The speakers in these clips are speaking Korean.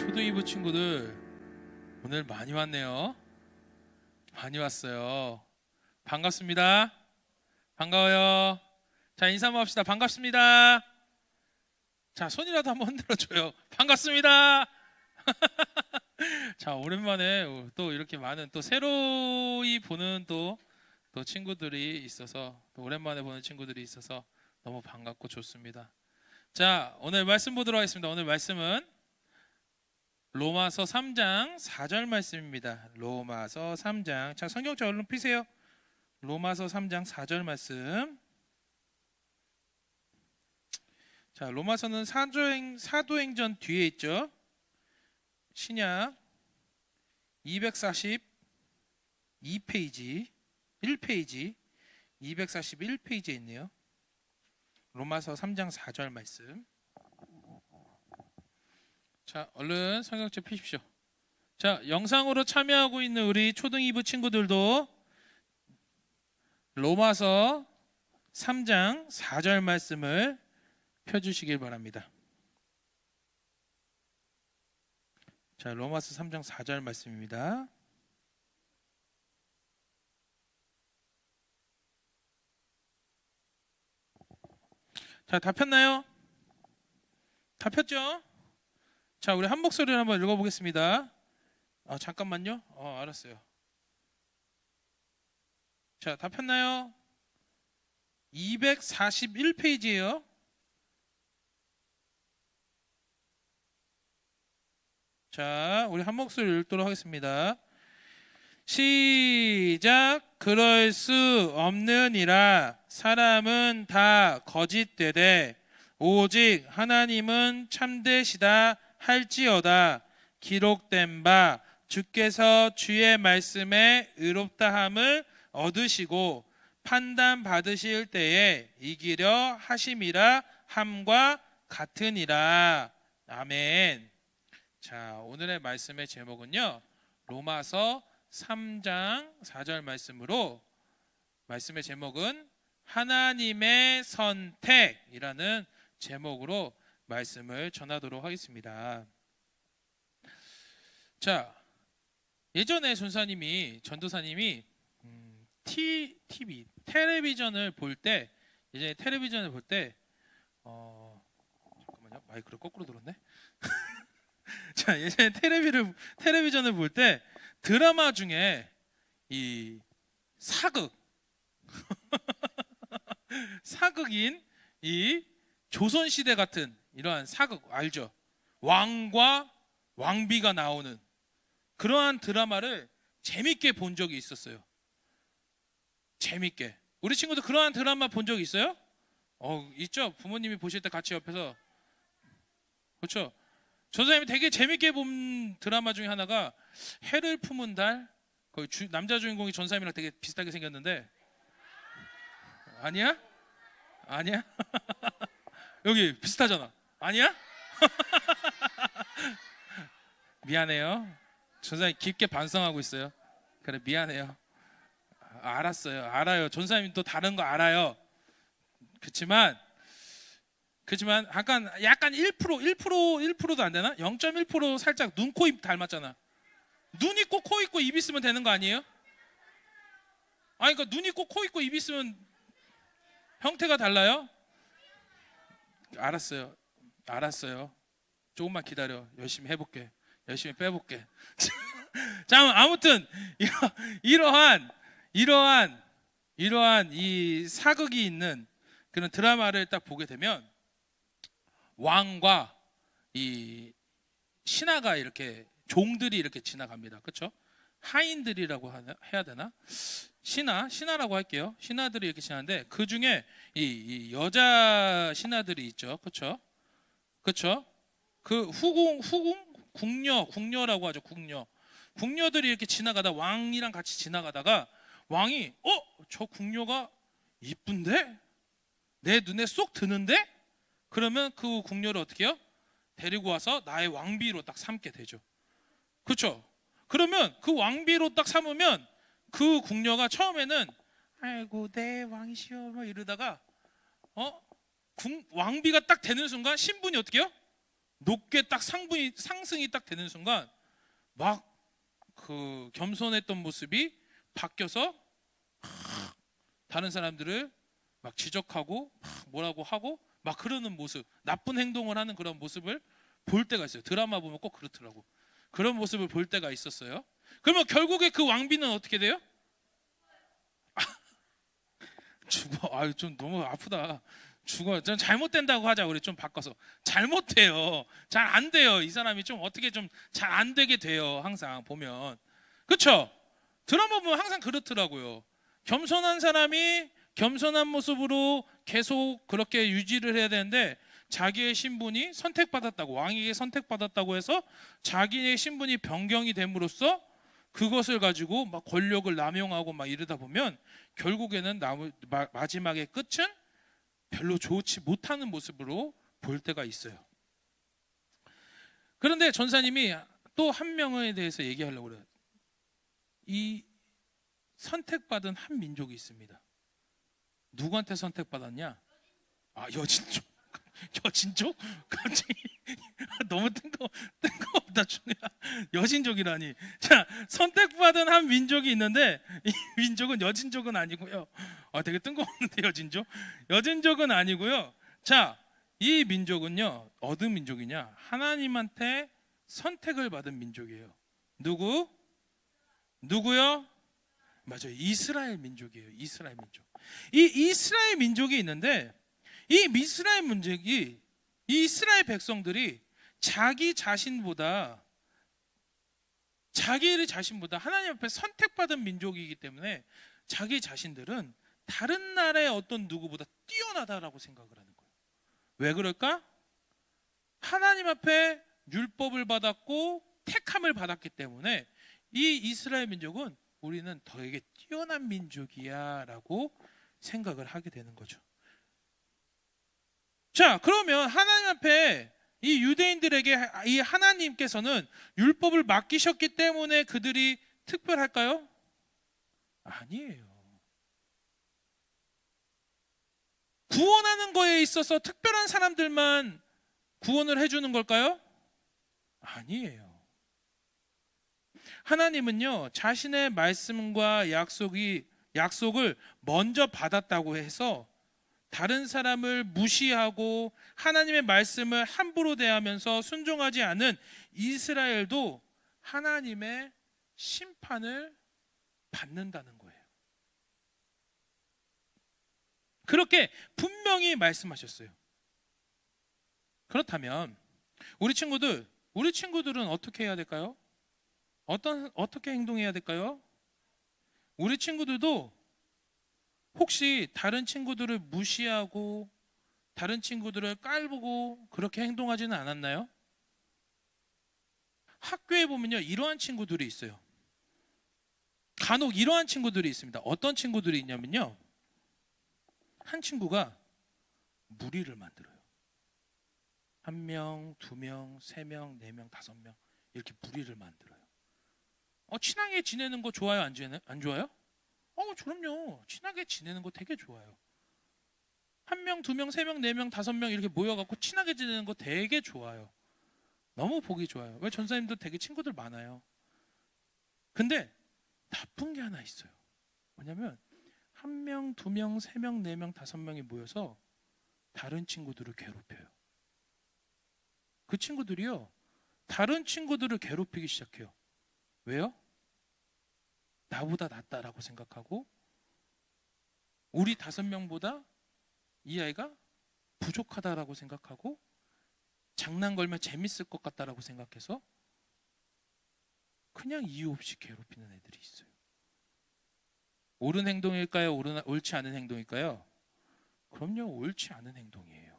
초등이부 친구들 오늘 많이 왔네요. 많이 왔어요. 반갑습니다. 반가워요. 자, 인사 한번 합시다. 반갑습니다. 자, 손이라도 한번 흔들어줘요. 반갑습니다. 자, 오랜만에 또 이렇게 많은 또 새로이 보는 또 친구들이 있어서, 또 오랜만에 보는 친구들이 있어서 너무 반갑고 좋습니다. 자, 오늘 말씀 보도록 하겠습니다. 오늘 말씀은 로마서 3장 4절 말씀입니다. 로마서 3장. 자, 성경책 얼른 펴세요. 로마서 3장 4절 말씀. 자, 로마서는 사도행전 뒤에 있죠. 신약 242페이지 1페이지 241페이지에 있네요. 로마서 3장 4절 말씀. 자, 얼른 성경책 펴십시오. 자, 영상으로 참여하고 있는 우리 초등 2부 친구들도 로마서 3장 4절 말씀을 펴주시길 바랍니다. 자, 로마서 3장 4절 말씀입니다. 자, 다 폈나요? 다 폈죠? 자, 우리 한 목소리로 한번 읽어보겠습니다. 잠깐만요. 알았어요. 자, 다 폈나요? 241페이지예요. 자, 우리 한 목소리로 읽도록 하겠습니다. 시작. 그럴 수 없느니라. 사람은 다 거짓되되 오직 하나님은 참되시다 할지어다. 기록된 바 주께서 주의 말씀에 의롭다함을 얻으시고 판단 받으실 때에 이기려 하심이라 함과 같으니라. 아멘. 자, 오늘의 말씀의 제목은요, 로마서 3장 4절 말씀으로, 말씀의 제목은 하나님의 선택이라는 제목으로 말씀을 전하도록 하겠습니다. 자, 예전에 전도사님이 텔레비전을 볼 때, 잠깐만요, 마이크를 거꾸로 들었네. 자, 예전에 텔레비전을 볼 때 드라마 중에 이 사극인 이 조선시대 같은 이러한 사극 알죠? 왕과 왕비가 나오는 그러한 드라마를 재밌게 본 적이 있었어요. 재밌게. 우리 친구들 그러한 드라마 본 적 있어요? 있죠? 부모님이 보실 때 같이 옆에서. 그렇죠? 전사님이 되게 재밌게 본 드라마 중에 하나가 해를 품은 달. 거기 남자 주인공이 전사님이랑 되게 비슷하게 생겼는데. 아니야? 여기 비슷하잖아. 아니야? 미안해요. 전사님 깊게 반성하고 있어요. 그래, 미안해요. 알았어요. 알아요. 전사님 또 다른 거 알아요. 그렇지만 약간 1%도 안 되나? 0.1% 살짝 눈, 코, 입 닮았잖아. 눈 있고 코 있고 입 있으면 되는 거 아니에요? 그러니까 눈 있고 코 있고 입 있으면 형태가 달라요? 알았어요. 조금만 기다려. 열심히 해볼게. 열심히 빼볼게. 자, 아무튼 이러한 이 사극이 있는 그런 드라마를 딱 보게 되면 왕과 이 신하가 이렇게 종들이 이렇게 지나갑니다. 그렇죠? 하인들이라고 해야 되나? 신하라고 할게요. 신하들이 이렇게 지나는데 그 중에 이 여자 신하들이 있죠. 그렇죠? 그 궁녀라고 하죠. 궁녀들이 이렇게 지나가다 왕이랑 같이 지나가다가 왕이 저 궁녀가 이쁜데? 내 눈에 쏙 드는데? 그러면 그 궁녀를 어떻게 해요? 데리고 와서 나의 왕비로 딱 삼게 되죠. 그렇죠? 그러면 그 왕비로 딱 삼으면 그 궁녀가 처음에는 아이고 내 왕이시여 막 이러다가 왕비가 딱 되는 순간 신분이 어떻게 해요? 높게 딱 상승이 딱 되는 순간 막 그 겸손했던 모습이 바뀌어서 다른 사람들을 막 지적하고 막 뭐라고 하고 막 그러는 모습, 나쁜 행동을 하는 그런 모습을 볼 때가 있어요. 드라마 보면 꼭 그렇더라고. 그런 모습을 볼 때가 있었어요. 그러면 결국에 그 왕비는 어떻게 돼요? 죽어. 아유, 좀 너무 아프다. 죽어. 좀 잘못된다고 하자. 우리 좀 바꿔서. 잘못돼요. 잘 안 돼요. 이 사람이 좀 어떻게 좀 잘 안 되게 돼요. 항상 보면. 그쵸? 드라마 보면 항상 그렇더라고요. 겸손한 사람이 겸손한 모습으로 계속 그렇게 유지를 해야 되는데 자기의 신분이 선택받았다고, 왕에게 선택받았다고 해서 자기의 신분이 변경이 됨으로써 그것을 가지고 막 권력을 남용하고 막 이러다 보면 결국에는 마지막의 끝은 별로 좋지 못하는 모습으로 볼 때가 있어요. 그런데 전사님이 또 한 명에 대해서 얘기하려고 그래요. 이 선택받은 한 민족이 있습니다. 누구한테 선택받았냐? 아, 여진족. 여진족? 갑자기 너무 뜬금없다 준우야. 여진족이라니. 자, 선택받은 한 민족이 있는데 이 민족은 여진족은 아니고요. 되게 뜬금없는데 여진족? 여진족은 아니고요. 자, 이 민족은요, 어느 민족이냐? 하나님한테 선택을 받은 민족이에요. 누구요? 맞아요. 이스라엘 민족이에요. 이스라엘 민족. 이 이스라엘 민족이 있는데 이 이스라엘 백성들이 자기 자신보다 하나님 앞에 선택받은 민족이기 때문에 자기 자신들은 다른 나라의 어떤 누구보다 뛰어나다라고 생각을 하는 거예요. 왜 그럴까? 하나님 앞에 율법을 받았고 택함을 받았기 때문에 이 이스라엘 민족은 우리는 더에게 뛰어난 민족이야 라고 생각을 하게 되는 거죠. 자, 그러면 하나님 앞에 이 유대인들에게 이 하나님께서는 율법을 맡기셨기 때문에 그들이 특별할까요? 아니에요. 구원하는 거에 있어서 특별한 사람들만 구원을 해주는 걸까요? 아니에요. 하나님은요, 자신의 말씀과 약속을 먼저 받았다고 해서 다른 사람을 무시하고 하나님의 말씀을 함부로 대하면서 순종하지 않은 이스라엘도 하나님의 심판을 받는다는 거예요. 그렇게 분명히 말씀하셨어요. 그렇다면 우리 친구들은 어떻게 해야 될까요? 어떻게 행동해야 될까요? 우리 친구들도 혹시 다른 친구들을 무시하고 다른 친구들을 깔보고 그렇게 행동하지는 않았나요? 학교에 보면요, 이러한 친구들이 있어요. 간혹 이러한 친구들이 있습니다. 어떤 친구들이 있냐면요, 한 친구가 무리를 만들어요. 1명, 2명, 3명, 4명, 5명 이렇게 무리를 만들어요. 친하게 지내는 거 좋아요? 안 좋아요? 그럼요. 친하게 지내는 거 되게 좋아요. 1명, 2명, 3명, 4명, 5명 이렇게 모여갖고 친하게 지내는 거 되게 좋아요. 너무 보기 좋아요. 왜 전사님도 되게 친구들 많아요. 근데 나쁜 게 하나 있어요. 뭐냐면 1명, 2명, 3명, 4명, 5명이 모여서 다른 친구들을 괴롭혀요. 그 친구들이요, 다른 친구들을 괴롭히기 시작해요. 왜요? 나보다 낫다라고 생각하고 우리 5명보다 이 아이가 부족하다라고 생각하고 장난 걸면 재밌을 것 같다라고 생각해서 그냥 이유 없이 괴롭히는 애들이 있어요. 옳은 행동일까요? 옳지 않은 행동일까요? 그럼요, 옳지 않은 행동이에요.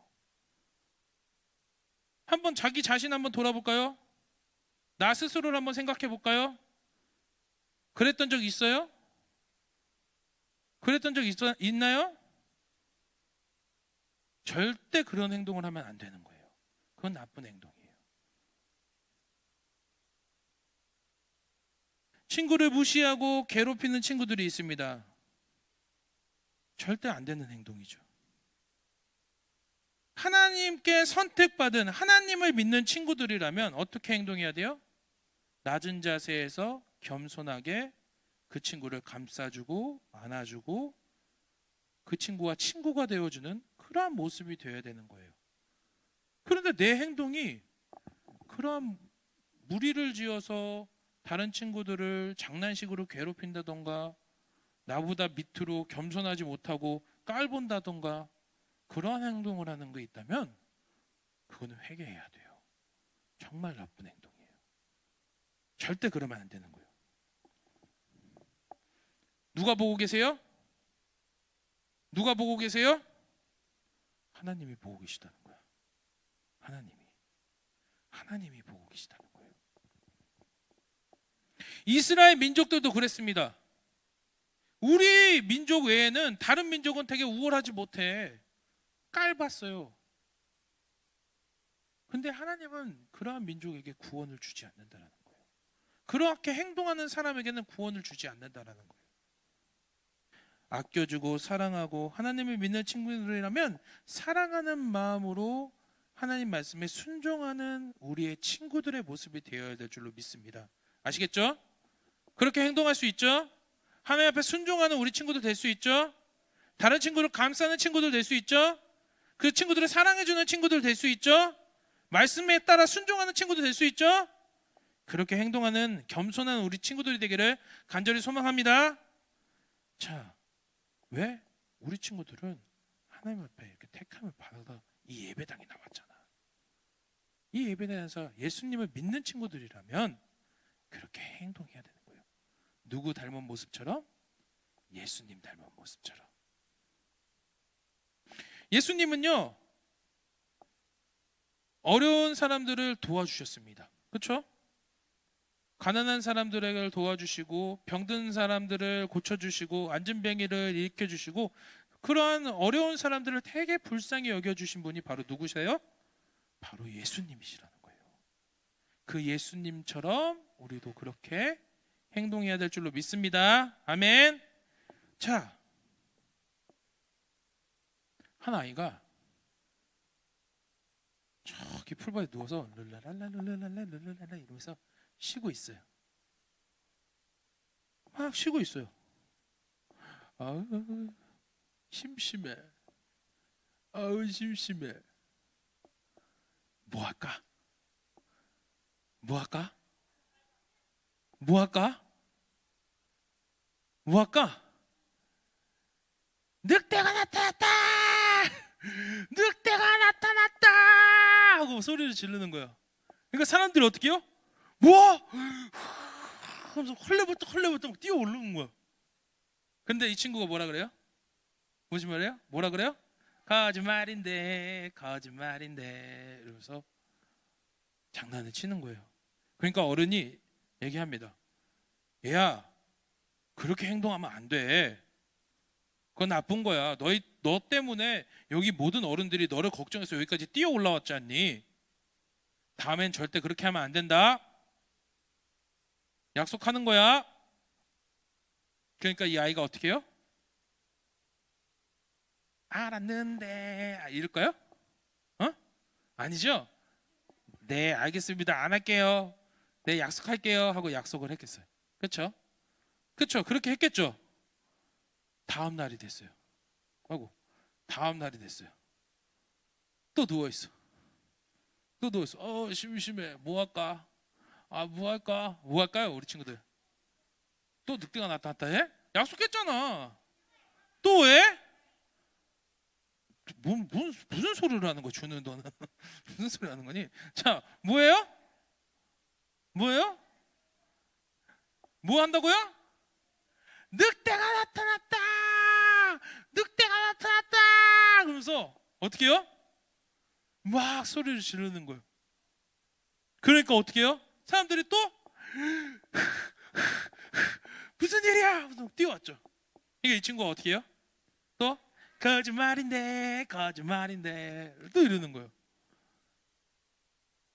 한번 자기 자신 한번 돌아볼까요? 나 스스로를 한번 생각해 볼까요? 그랬던 적 있어요? 그랬던 적 있나요? 절대 그런 행동을 하면 안 되는 거예요. 그건 나쁜 행동이에요. 친구를 무시하고 괴롭히는 친구들이 있습니다. 절대 안 되는 행동이죠. 하나님께 선택받은 하나님을 믿는 친구들이라면 어떻게 행동해야 돼요? 낮은 자세에서 겸손하게 그 친구를 감싸주고 안아주고 그 친구와 친구가 되어주는 그러한 모습이 되어야 되는 거예요. 그런데 내 행동이 그러한 무리를 지어서 다른 친구들을 장난식으로 괴롭힌다던가 나보다 밑으로 겸손하지 못하고 깔본다던가 그러한 행동을 하는 게 있다면 그거는 회개해야 돼요. 정말 나쁜 행동이에요. 절대 그러면 안 되는 거예요. 누가 보고 계세요? 누가 보고 계세요? 하나님이 보고 계시다는 거야. 하나님이 보고 계시다는 거예요. 이스라엘 민족들도 그랬습니다. 우리 민족 외에는 다른 민족은 되게 우월하지 못해. 깔봤어요. 근데 하나님은 그러한 민족에게 구원을 주지 않는다라는 거예요. 그렇게 행동하는 사람에게는 구원을 주지 않는다라는 거예요. 아껴주고 사랑하고 하나님을 믿는 친구들이라면 사랑하는 마음으로 하나님 말씀에 순종하는 우리의 친구들의 모습이 되어야 될 줄로 믿습니다. 아시겠죠? 그렇게 행동할 수 있죠? 하나님 앞에 순종하는 우리 친구들 될 수 있죠? 다른 친구를 감싸는 친구들 될 수 있죠? 그 친구들을 사랑해주는 친구들 될 수 있죠? 말씀에 따라 순종하는 친구들 될 수 있죠? 그렇게 행동하는 겸손한 우리 친구들이 되기를 간절히 소망합니다. 자, 왜 우리 친구들은 하나님 앞에 이렇게 택함을 받아서 이 예배당에 나왔잖아. 이 예배당에서 예수님을 믿는 친구들이라면 그렇게 행동해야 되는 거예요. 누구 닮은 모습처럼? 예수님 닮은 모습처럼. 예수님은요 어려운 사람들을 도와주셨습니다. 그렇죠? 가난한 사람들을 도와주시고 병든 사람들을 고쳐주시고 안진뱅이를 일으켜주시고 그러한 어려운 사람들을 되게 불쌍히 여겨주신 분이 바로 누구세요? 바로 예수님이시라는 거예요. 그 예수님처럼 우리도 그렇게 행동해야 될 줄로 믿습니다. 아멘. 자, 한 아이가 저기 풀밭에 누워서 룰라랄라 이러면서 쉬고 있어요. 막 쉬고 있어요. 아우 심심해. 아우 심심해. 뭐 할까? 뭐 할까? 뭐 할까? 뭐 할까? 늑대가 나타났다! 늑대가 나타났다! 하고 소리를 지르는 거야. 그러니까 사람들이 어떻게 해요? 뭐? 하면서 헐레벌떡 뛰어 오르는 거야. 근데 이 친구가 뭐라 그래요? 무슨 말이에요? 뭐라 그래요? 거짓말인데 이러면서 장난을 치는 거예요. 그러니까 어른이 얘기합니다. 얘야, 그렇게 행동하면 안 돼. 그건 나쁜 거야. 너 때문에 여기 모든 어른들이 너를 걱정해서 여기까지 뛰어 올라왔지 않니? 다음엔 절대 그렇게 하면 안 된다. 약속하는 거야. 그러니까 이 아이가 어떻게 해요? 알았는데 이럴까요? 아니죠? 네, 알겠습니다. 안 할게요. 네, 약속할게요 하고 약속을 했겠어요. 그렇죠? 그렇게 했겠죠? 다음 날이 됐어요. 다음 날이 됐어요. 또 누워있어. 심심해. 뭐 할까? 뭐 할까요 우리 친구들? 또 늑대가 나타났다 해? 약속했잖아. 또 왜? 무슨 소리를 하는 거야 주는 너는? 무슨 소리 하는 거니? 자, 뭐예요? 뭐 한다고요? 늑대가 나타났다! 그러면서 어떻게 해요? 막 소리를 지르는 거예요. 그러니까 어떻게 해요? 사람들이 또 무슨 일이야? 하면서 뛰어왔죠. 그러니까 이 친구가 어떻게 해요? 또 거짓말인데 또 이러는 거예요.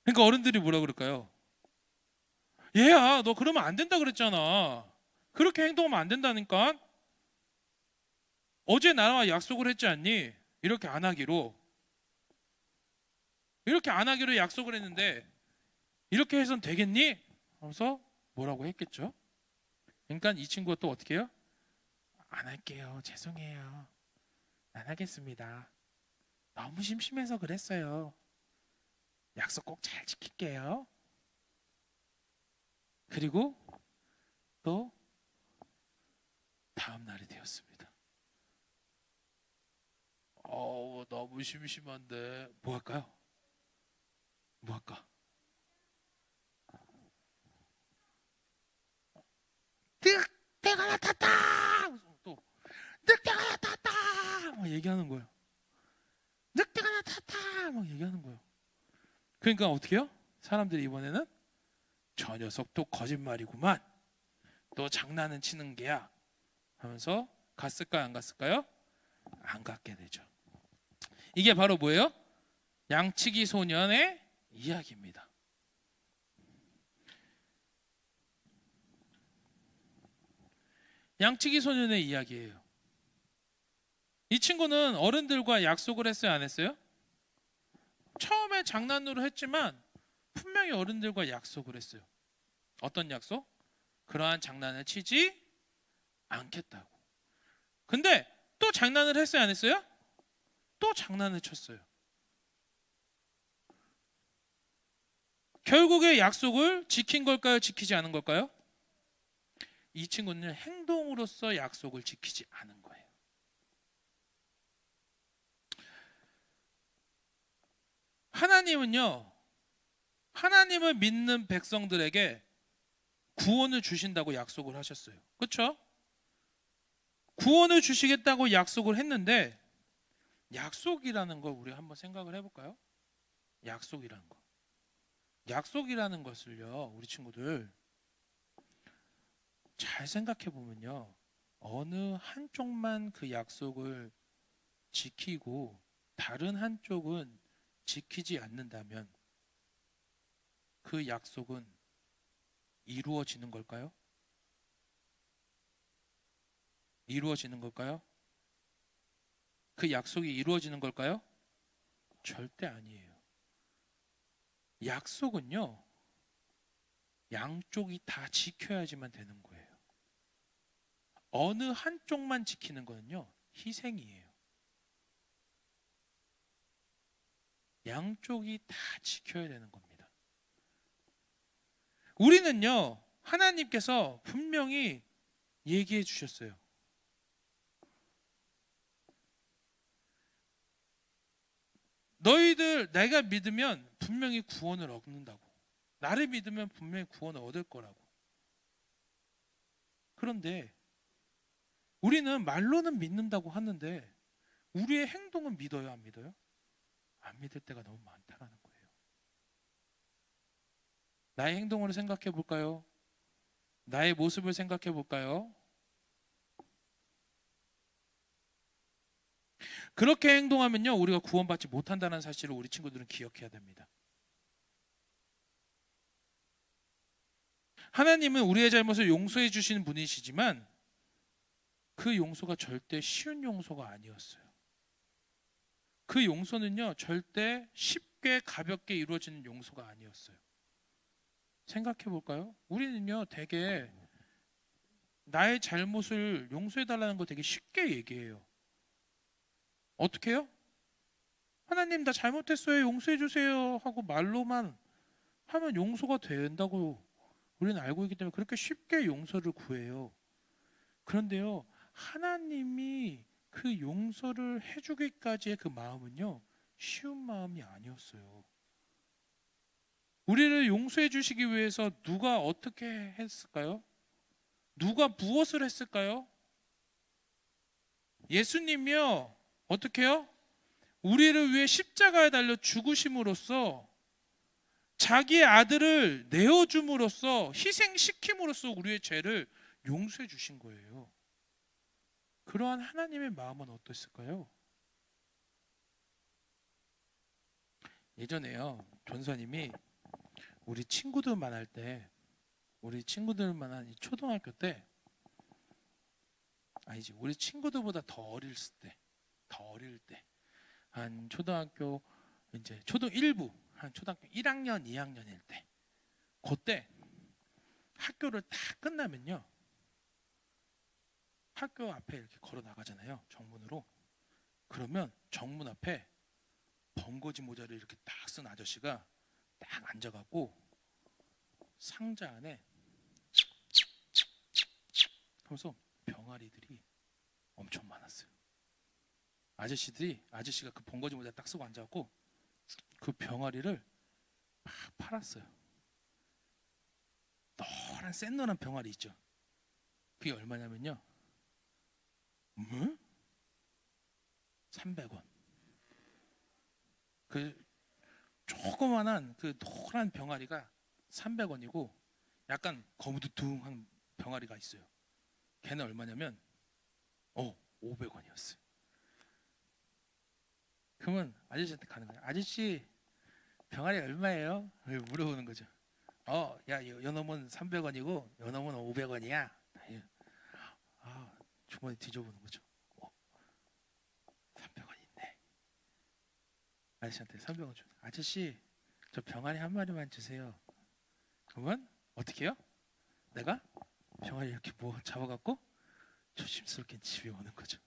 그러니까 어른들이 뭐라 그럴까요? 얘야, 너 그러면 안 된다 그랬잖아. 그렇게 행동하면 안 된다니까. 어제 나와 약속을 했지 않니? 이렇게 안 하기로. 이렇게 안 하기로 약속을 했는데 이렇게 해선 되겠니? 하면서 뭐라고 했겠죠. 그러니까 이 친구가 또 어떻게 해요? 안 할게요. 죄송해요. 안 하겠습니다. 너무 심심해서 그랬어요. 약속 꼭 잘 지킬게요. 그리고 또 다음 날이 되었습니다. 너무 심심한데 뭐 할까요? 뭐 할까? 늑대가 나탔다! 또 늑대가 나탔다! 막 얘기하는 거예요. 늑대가 나탔다! 막 얘기하는 거예요. 그러니까 어떻게 해요? 사람들이 이번에는 저 녀석 또 거짓말이구만. 또 장난은 치는 게야. 하면서 갔을까요? 안 갔을까요? 안 갔게 되죠. 이게 바로 뭐예요? 양치기 소년의 이야기입니다. 양치기 소년의 이야기예요. 이 친구는 어른들과 약속을 했어요, 안 했어요? 처음에 장난으로 했지만 분명히 어른들과 약속을 했어요. 어떤 약속? 그러한 장난을 치지 않겠다고. 근데 또 장난을 했어요, 안 했어요? 또 장난을 쳤어요. 결국에 약속을 지킨 걸까요? 지키지 않은 걸까요? 이 친구는 행동으로서 약속을 지키지 않은 거예요. 하나님은요, 하나님을 믿는 백성들에게 구원을 주신다고 약속을 하셨어요. 그렇죠? 구원을 주시겠다고 약속을 했는데 약속이라는 걸 우리 한번 생각을 해볼까요? 약속이라는 거. 약속이라는 것을요, 우리 친구들 잘 생각해 보면요, 어느 한쪽만 그 약속을 지키고 다른 한쪽은 지키지 않는다면 그 약속은 이루어지는 걸까요? 이루어지는 걸까요? 그 약속이 이루어지는 걸까요? 절대 아니에요. 약속은요, 양쪽이 다 지켜야지만 되는 거예요. 어느 한쪽만 지키는 거는요, 희생이에요. 양쪽이 다 지켜야 되는 겁니다. 우리는요, 하나님께서 분명히 얘기해 주셨어요. 너희들 내가 믿으면 분명히 구원을 얻는다고. 나를 믿으면 분명히 구원을 얻을 거라고. 그런데 우리는 말로는 믿는다고 하는데 우리의 행동은 믿어요, 안 믿어요? 안 믿을 때가 너무 많다라는 거예요. 나의 행동으로 생각해 볼까요? 나의 모습을 생각해 볼까요? 그렇게 행동하면요, 우리가 구원받지 못한다는 사실을 우리 친구들은 기억해야 됩니다. 하나님은 우리의 잘못을 용서해 주시는 분이시지만 그 용서가 절대 쉬운 용서가 아니었어요. 그 용서는요, 절대 쉽게 가볍게 이루어지는 용서가 아니었어요. 생각해 볼까요? 우리는요, 되게 나의 잘못을 용서해 달라는 거 되게 쉽게 얘기해요. 어떻게 해요? 하나님 나 잘못했어요, 용서해 주세요 하고 말로만 하면 용서가 된다고 우리는 알고 있기 때문에 그렇게 쉽게 용서를 구해요. 그런데요, 하나님이 그 용서를 해주기까지의 그 마음은요, 쉬운 마음이 아니었어요. 우리를 용서해 주시기 위해서 누가 어떻게 했을까요? 누가 무엇을 했을까요? 예수님이요, 어떻게 해요? 우리를 위해 십자가에 달려 죽으심으로써 자기의 아들을 내어줌으로써 희생시킴으로써 우리의 죄를 용서해 주신 거예요. 그러한 하나님의 마음은 어떠실까요? 예전에요, 전사님이 우리 친구들만 할 때, 우리 친구들만 한 초등학교 때, 아니지, 우리 친구들보다 더 어릴 때, 한 초등학교 이제 초등 1부 한 초등학교 1학년, 2학년일 때 그때 학교를 다 끝나면요. 학교 앞에 이렇게 걸어 나가잖아요. 정문으로. 그러면 정문 앞에 번거지 모자를 이렇게 딱 쓴 아저씨가 딱 앉아갖고 상자 안에 하면서 병아리들이 엄청 많았어요. 아저씨가 그 번거지 모자 딱 쓰고 앉아갖고 그 병아리를 막 팔았어요. 노란 센노란 병아리 있죠. 그게 얼마냐면요. 300원. 그 조그만한 그 노란 병아리가 300원이고 약간 거무두둥한 병아리가 있어요. 걔는 얼마냐면 500원이었어요. 그러면 아저씨한테 가는 거예요. 아저씨 병아리 얼마예요? 물어보는 거죠. 야, 요 놈은 300원이고 요 놈은 500원이야. 주머니 뒤져보는 거죠. 300원 있네. 아저씨한테 300원 줘. 아저씨 저 병아리 한 마리만 주세요. 그러면 어떻게 해요? 내가 병아리 이렇게 잡아갖고 조심스럽게 집에 오는 거죠.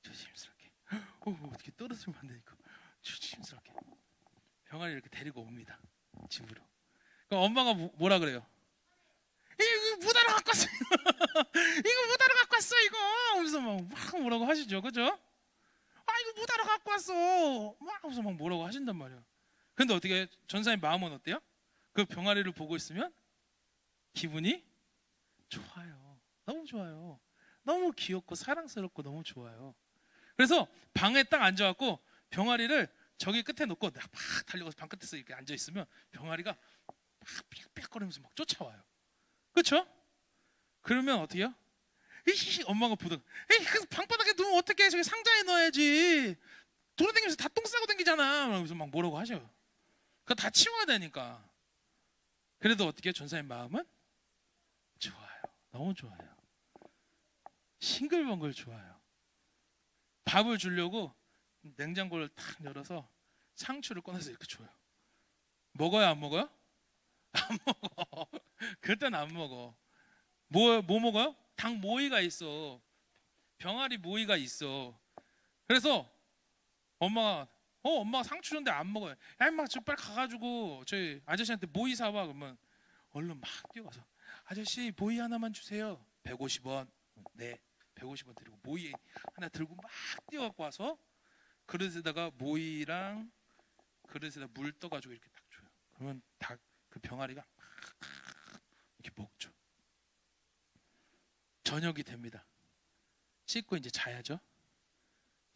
조심스럽게. 어떻게 떨어지면 안 되니까 조심스럽게 병아리 이렇게 데리고 옵니다. 집으로. 그럼 엄마가 뭐라 그래요? 이거 못 알아갖고 왔어. 이거 못 알아갖고 왔어 이거. 하면서 막 뭐라고 하시죠, 그죠? 이거 못 알아갖고 왔어. 막 하면서 막 뭐라고 하신단 말이에요. 근데 어떻게 전사님 마음은 어때요? 그 병아리를 보고 있으면 기분이 좋아요. 너무 좋아요. 너무 귀엽고 사랑스럽고 너무 좋아요. 그래서 방에 딱 앉아갖고 병아리를 저기 끝에 놓고 내가 막 달려가서 방 끝에서 이렇게 앉아 있으면 병아리가 막 삐약삐약거리면서 막 쫓아와요. 그렇죠? 그러면 어떻게 해요? 엄마가 부득 그 방바닥에 놓으면 어떡해. 저기 상자에 넣어야지. 돌아다니면서 다 똥 싸고 다니잖아. 그래서 막 뭐라고 하셔요. 그거 다 치워야 되니까. 그래도 어떻게 해요? 전사님 마음은 좋아요. 너무 좋아요. 싱글벙글 좋아요. 밥을 주려고 냉장고를 탁 열어서 상추를 꺼내서 이렇게 줘요. 먹어요, 안 먹어요? 안 먹어. 그때는 안 먹어. 뭐 먹어요? 닭 모이가 있어. 병아리 모이가 있어. 그래서 엄마가 상추 줬는데 안 먹어요. 야, 임마, 저 빨리 가가지고 저희 아저씨한테 모이 사와. 그러면 얼른 막 뛰어가서 아저씨 모이 하나만 주세요. 150원. 네, 150원 드리고 모이 하나 들고 막 뛰어갖고 와서 그릇에다가 모이랑 그릇에다 물 떠가지고 이렇게 딱 줘요. 그러면 닭 그 병아리가 막 이렇게 먹죠. 저녁이 됩니다. 씻고 이제 자야죠.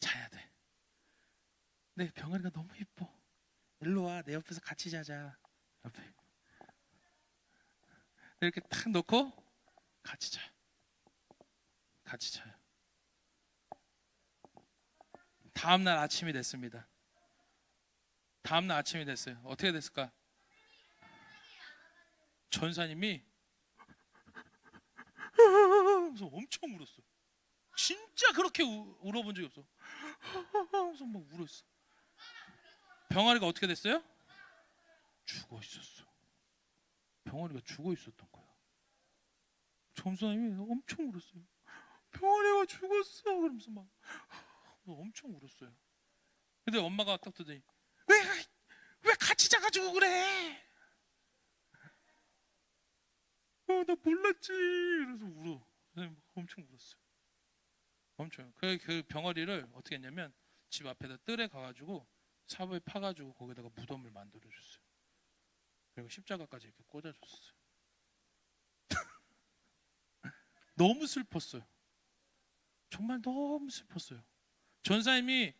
자야 돼. 근데 병아리가 너무 이뻐. 일로 와, 내 옆에서 같이 자자. 옆에 이렇게 탁 놓고 같이 자요. 같이 자요. 다음날 아침이 됐습니다. 다음날 아침이 됐어요. 어떻게 됐을까? 전사님이 그래서 엄청 울었어. 진짜 그렇게 울어본 적이 없어. 그래서 막 울었어. 병아리가 어떻게 됐어요? 죽어 있었어. 병아리가 죽어 있었던 거야. 전사님이 엄청 울었어요. 병아리가 죽었어. 그러면서 막 엄청 울었어요. 근데 엄마가 딱 듣더니 왜 같이 자가지고 그래? 나 몰랐지. 그래서 울어. 엄청 울었어요. 엄청. 그 병아리를 어떻게 했냐면 집 앞에다 뜰에 가가지고 삽을 파가지고 거기다가 무덤을 만들어줬어요. 그리고 십자가까지 이렇게 꽂아줬어요. 너무 슬펐어요. 정말 너무 슬펐어요. 전사님이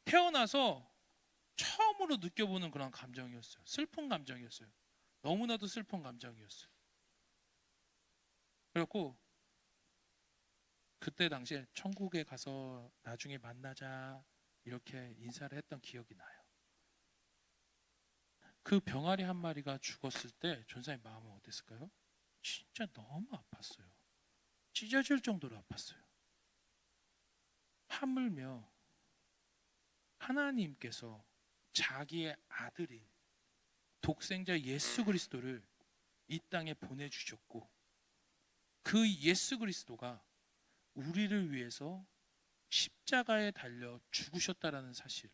태어나서 처음으로 느껴보는 그런 감정이었어요. 슬픈 감정이었어요. 너무나도 슬픈 감정이었어요. 그래갖고 그때 당시에 천국에 가서 나중에 만나자 이렇게 인사를 했던 기억이 나요. 그 병아리 한 마리가 죽었을 때 전사의 마음은 어땠을까요? 진짜 너무 아팠어요. 찢어질 정도로 아팠어요. 하물며 하나님께서 자기의 아들인 독생자 예수 그리스도를 이 땅에 보내주셨고, 그 예수 그리스도가 우리를 위해서 십자가에 달려 죽으셨다라는 사실,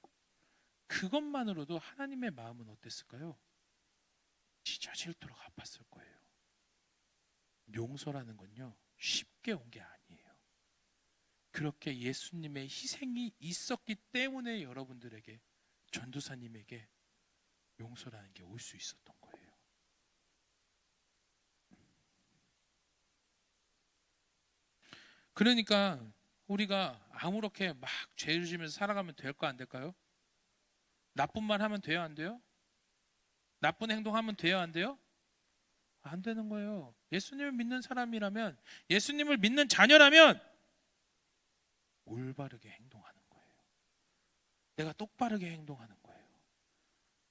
그것만으로도 하나님의 마음은 어땠을까요? 찢어질도록 아팠을 거예요. 용서라는 건요, 쉽게 온 게 아니에요. 그렇게 예수님의 희생이 있었기 때문에 여러분들에게, 전도사님에게 용서라는 게 올 수 있었던 거예요. 그러니까 우리가 아무렇게 막 죄를 지면서 살아가면 될까 안 될까요? 나쁜 말 하면 돼요, 안 돼요? 나쁜 행동하면 돼요, 안 돼요? 안 되는 거예요. 예수님을 믿는 사람이라면, 예수님을 믿는 자녀라면 올바르게 행동하는 거예요. 내가 똑바르게 행동하는 거예요.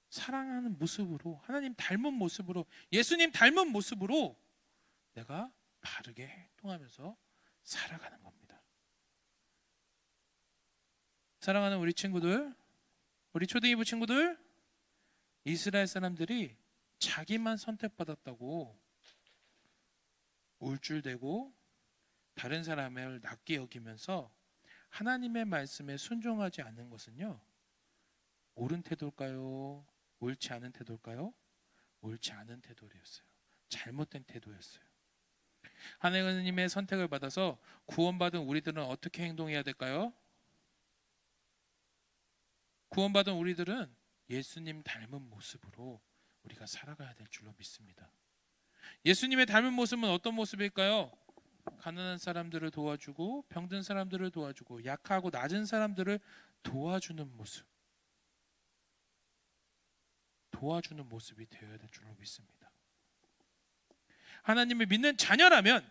사랑하는 모습으로, 하나님 닮은 모습으로, 예수님 닮은 모습으로 내가 바르게 행동하면서 살아가는 겁니다. 사랑하는 우리 친구들, 우리 초등이부 친구들, 이스라엘 사람들이 자기만 선택받았다고 울줄대고 다른 사람을 낮게 여기면서 하나님의 말씀에 순종하지 않는 것은요, 옳은 태도일까요? 옳지 않은 태도일까요? 옳지 않은 태도였어요. 잘못된 태도였어요. 하나님의 선택을 받아서 구원받은 우리들은 어떻게 행동해야 될까요? 구원받은 우리들은 예수님 닮은 모습으로 우리가 살아가야 될 줄로 믿습니다. 예수님의 닮은 모습은 어떤 모습일까요? 가난한 사람들을 도와주고, 병든 사람들을 도와주고, 약하고 낮은 사람들을 도와주는 모습, 도와주는 모습이 되어야 될 줄로 믿습니다. 하나님을 믿는 자녀라면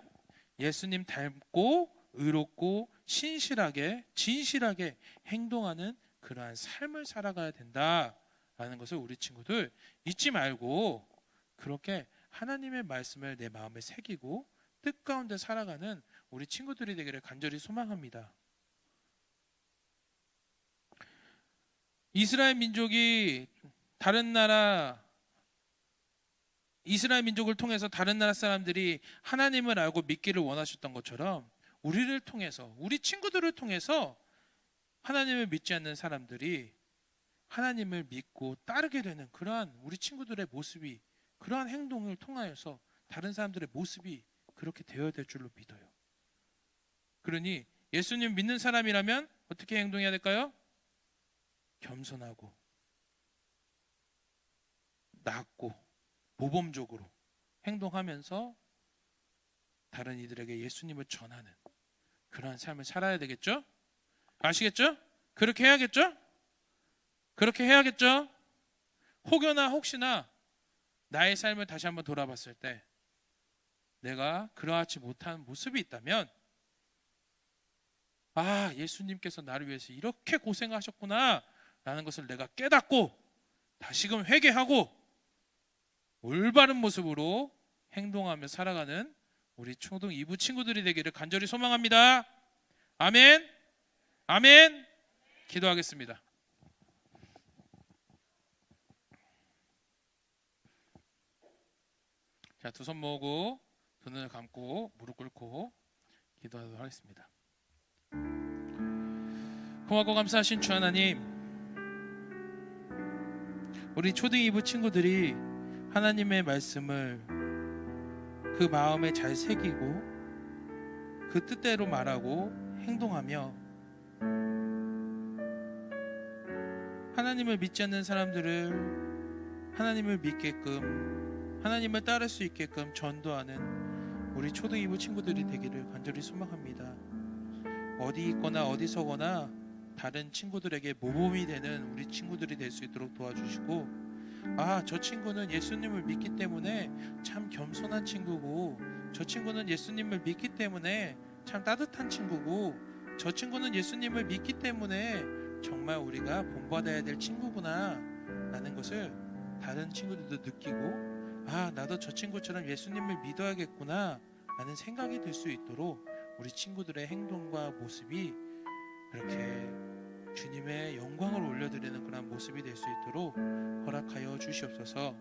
예수님 닮고 의롭고 신실하게, 진실하게 행동하는 그러한 삶을 살아가야 된다라는 것을 우리 친구들 잊지 말고, 그렇게 하나님의 말씀을 내 마음에 새기고 뜻 가운데 살아가는 우리 친구들이 되기를 간절히 소망합니다. 이스라엘 민족을 통해서 다른 나라 사람들이 하나님을 알고 믿기를 원하셨던 것처럼, 우리를 통해서, 우리 친구들을 통해서 하나님을 믿지 않는 사람들이 하나님을 믿고 따르게 되는 그러한 우리 친구들의 모습이, 그러한 행동을 통하여서 다른 사람들의 모습이 그렇게 되어야 될 줄로 믿어요. 그러니 예수님 믿는 사람이라면 어떻게 행동해야 될까요? 겸손하고 낮고 모범적으로 행동하면서 다른 이들에게 예수님을 전하는 그러한 삶을 살아야 되겠죠? 아시겠죠? 그렇게 해야겠죠? 그렇게 해야겠죠? 혹시나 나의 삶을 다시 한번 돌아봤을 때 내가 그러하지 못한 모습이 있다면, 아, 예수님께서 나를 위해서 이렇게 고생하셨구나 라는 것을 내가 깨닫고 다시금 회개하고 올바른 모습으로 행동하며 살아가는 우리 초등 2부 친구들이 되기를 간절히 소망합니다. 아멘. 아멘. 기도하겠습니다. 자, 두 손 모으고 두 눈을 감고 무릎 꿇고 기도하도록 하겠습니다. 고맙고 감사하신 주 하나님, 우리 초등 2부 친구들이 하나님의 말씀을 그 마음에 잘 새기고 그 뜻대로 말하고 행동하며 하나님을 믿지 않는 사람들을 하나님을 믿게끔, 하나님을 따를 수 있게끔 전도하는 우리 초등 2부 친구들이 되기를 간절히 소망합니다. 어디 있거나 어디 서거나 다른 친구들에게 모범이 되는 우리 친구들이 될 수 있도록 도와주시고, 아, 저 친구는 예수님을 믿기 때문에 참 겸손한 친구고, 저 친구는 예수님을 믿기 때문에 참 따뜻한 친구고, 저 친구는 예수님을 믿기 때문에 정말 우리가 본받아야 될 친구구나 라는 것을 다른 친구들도 느끼고, 아, 나도 저 친구처럼 예수님을 믿어야겠구나 라는 생각이 들 수 있도록 우리 친구들의 행동과 모습이 그렇게 주님의 영광을 올려드리는 그런 모습이 될 수 있도록 허락하여 주시옵소서.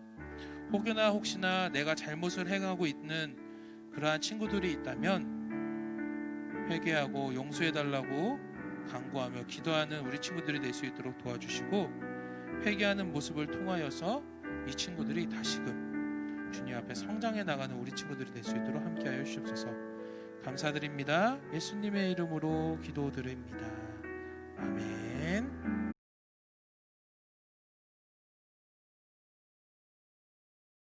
혹시나 내가 잘못을 행하고 있는 그러한 친구들이 있다면 회개하고 용서해달라고 간구하며 기도하는 우리 친구들이 될 수 있도록 도와주시고, 회개하는 모습을 통하여서 이 친구들이 다시금 주님 앞에 성장해 나가는 우리 친구들이 될 수 있도록 함께하여 주시옵소서. 감사드립니다. 예수님의 이름으로 기도드립니다. 아멘.